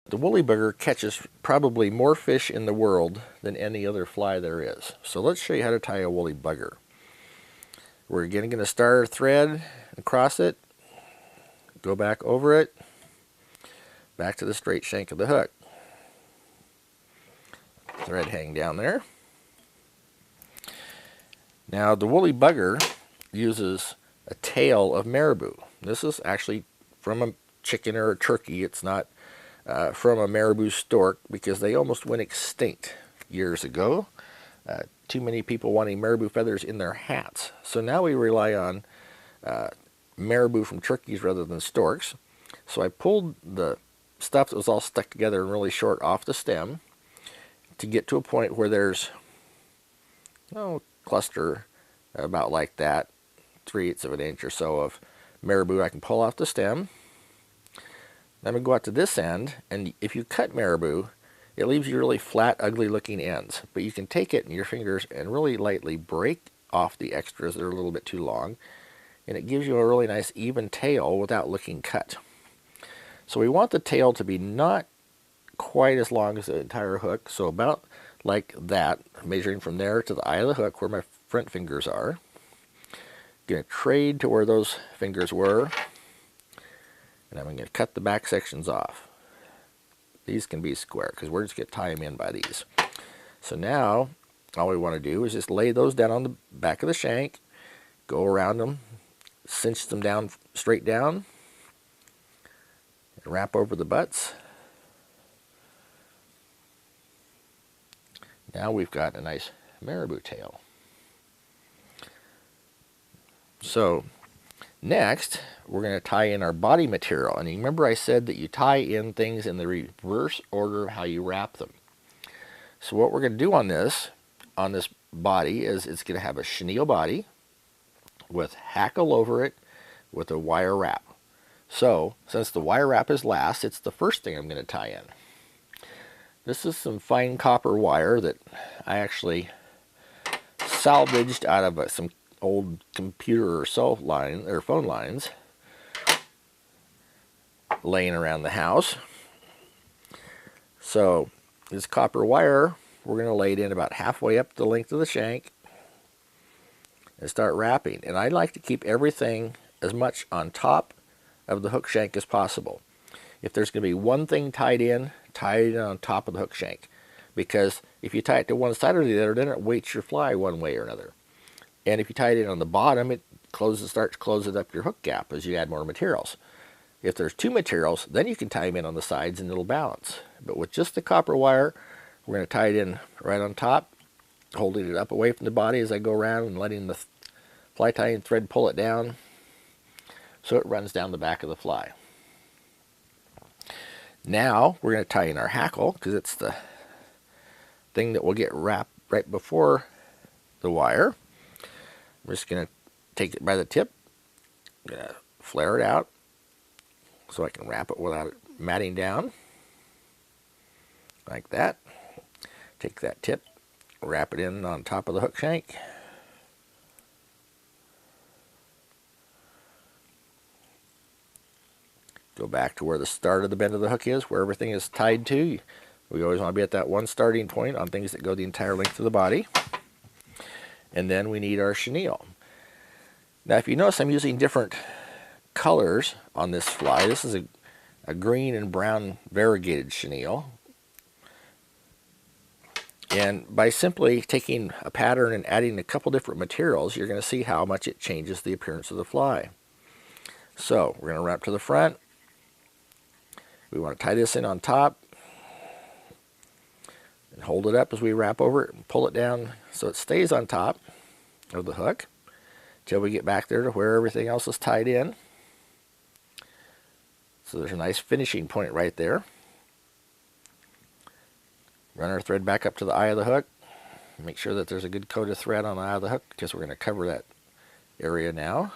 The woolly bugger catches probably more fish in the world than any other fly there is. So let's show you how to tie a woolly bugger. We're again going to start our thread and cross it, go back over it, back to the straight shank of the hook. Thread hang down there. Now the woolly bugger uses a tail of marabou. This is actually from a chicken or a turkey. It's not from a marabou stork because they almost went extinct years ago. Too many people wanting marabou feathers in their hats. So now we rely on marabou from turkeys rather than storks. So I pulled the stuff that was all stuck together and really short off the stem to get to a point where there's a cluster about like that, 3/8 of an inch or so of marabou I can pull off the stem. Then I'm going to go out to this end, and if you cut marabou, it leaves you really flat, ugly looking ends. But you can take it in your fingers and really lightly break off the extras that are a little bit too long, and it gives you a really nice even tail without looking cut. So we want the tail to be not quite as long as the entire hook, so about like that, measuring from there to the eye of the hook where my front fingers are. Going to trade to where those fingers were, and I'm going to cut the back sections off. These can be square because we're just going to tie them in by these. So now all we want to do is just lay those down on the back of the shank, go around them, cinch them down straight down, and wrap over the butts. Now we've got a nice marabou tail. So next, we're going to tie in our body material. And you remember I said that you tie in things in the reverse order of how you wrap them. So what we're going to do on this body is it's going to have a chenille body with hackle over it with a wire wrap. So since the wire wrap is last, it's the first thing I'm going to tie in. This is some fine copper wire that I actually salvaged out of some old computer or cell line or phone lines laying around the house. So this copper wire, we're going to lay it in about halfway up the length of the shank and start wrapping. And I like to keep everything as much on top of the hook shank as possible. If there's going to be one thing tied in, tie it on top of the hook shank, because if you tie it to one side or the other, then it weights your fly one way or another. And if you tie it in on the bottom, it starts closing up your hook gap as you add more materials. If there's two materials, then you can tie them in on the sides and it'll balance. But with just the copper wire, we're going to tie it in right on top, holding it up away from the body as I go around and letting the fly tying thread pull it down so it runs down the back of the fly. Now we're going to tie in our hackle because it's the thing that will get wrapped right before the wire. I'm just going to take it by the tip, I'm going to flare it out so I can wrap it without it matting down, like that. Take that tip, wrap it in on top of the hook shank. Go back to where the start of the bend of the hook is, where everything is tied to. We always want to be at that one starting point on things that go the entire length of the body. And then we need our chenille. Now if you notice, I'm using different colors on this fly. This is a green and brown variegated chenille. And by simply taking a pattern and adding a couple different materials, you're going to see how much it changes the appearance of the fly. So we're going to wrap to the front. We want to tie this in on top and hold it up as we wrap over it and pull it down so it stays on top of the hook until we get back there to where everything else is tied in. So there's a nice finishing point right there. Run our thread back up to the eye of the hook. Make sure that there's a good coat of thread on the eye of the hook because we're going to cover that area now.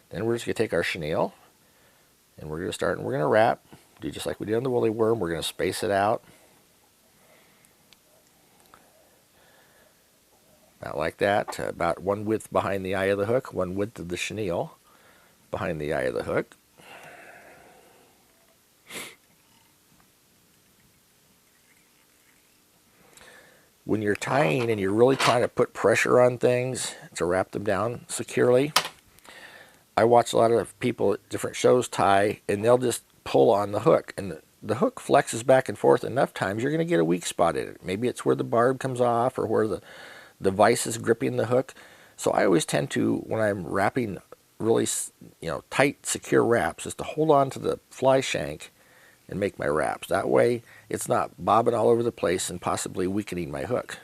Then we're just going to take our chenille and we're going to start and we're going to wrap. Do just like we did on the woolly worm. We're going to space it out. About like that. About one width behind the eye of the hook. One width of the chenille behind the eye of the hook. When you're tying and you're really trying to put pressure on things to wrap them down securely, I watch a lot of people at different shows tie, and they'll just pull on the hook, and the hook flexes back and forth enough times you're going to get a weak spot in it. Maybe it's where the barb comes off or where the vise is gripping the hook. So I always tend to, when I'm wrapping really tight, secure wraps, is to hold on to the fly shank and make my wraps. That way it's not bobbing all over the place and possibly weakening my hook.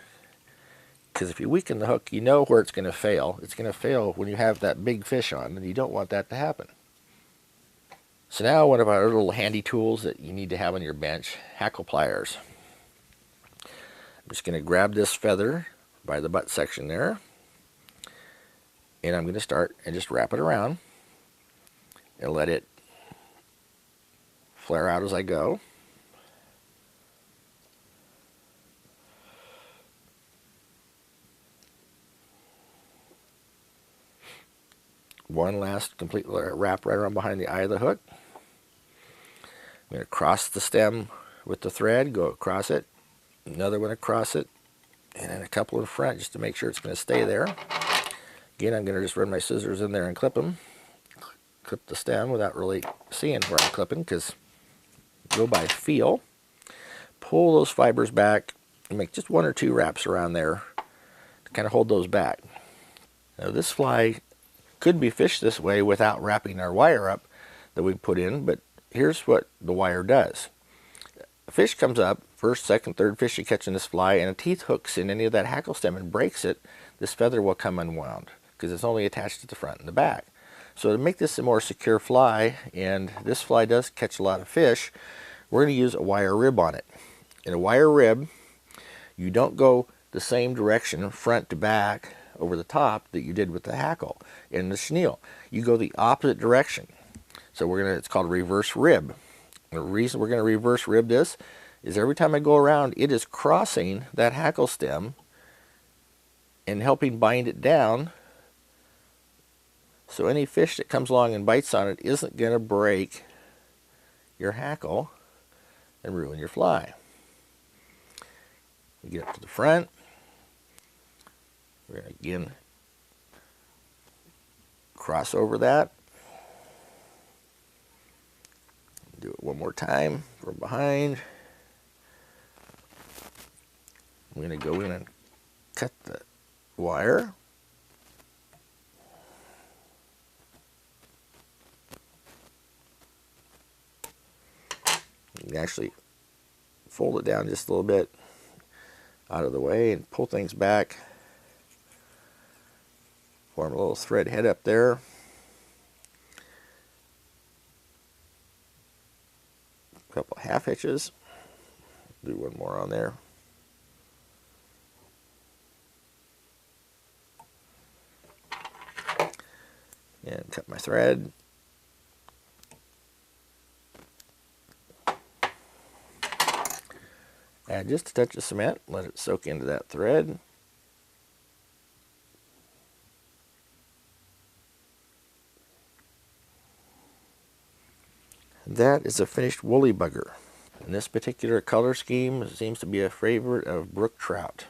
Because if you weaken the hook, you know where it's going to fail. It's going to fail when you have that big fish on, and you don't want that to happen. So now one of our little handy tools that you need to have on your bench, hackle pliers. I'm just going to grab this feather by the butt section there, and I'm going to start and just wrap it around and let it flare out as I go. One last complete wrap right around behind the eye of the hook. I'm going to cross the stem with the thread, go across it, another one across it, and then a couple in front just to make sure it's going to stay there. Again, I'm going to just run my scissors in there and clip them. Clip the stem without really seeing where I'm clipping, because go by feel. Pull those fibers back and make just one or two wraps around there to kind of hold those back. Now this fly could be fished this way without wrapping our wire up that we put in, but here's what the wire does. A fish comes up, first, second, third fish you catch in this fly, and a teeth hooks in any of that hackle stem and breaks it, this feather will come unwound because it's only attached to the front and the back. So to make this a more secure fly, and this fly does catch a lot of fish, we're going to use a wire rib on it. In a wire rib, you don't go the same direction front to back over the top that you did with the hackle in the chenille. You go the opposite direction. So it's called a reverse rib. The reason we're going to reverse rib this is every time I go around, it is crossing that hackle stem and helping bind it down, so any fish that comes along and bites on it isn't going to break your hackle and ruin your fly. We get up to the front. We're going to again cross over that. Do it one more time from behind. I'm going to go in and cut the wire. You can actually fold it down just a little bit out of the way and pull things back. Form a little thread head up there. A couple half hitches. Do one more on there. And cut my thread. Add just a touch of cement, let it soak into that thread. That is a finished woolly bugger. And this particular color scheme seems to be a favorite of brook trout.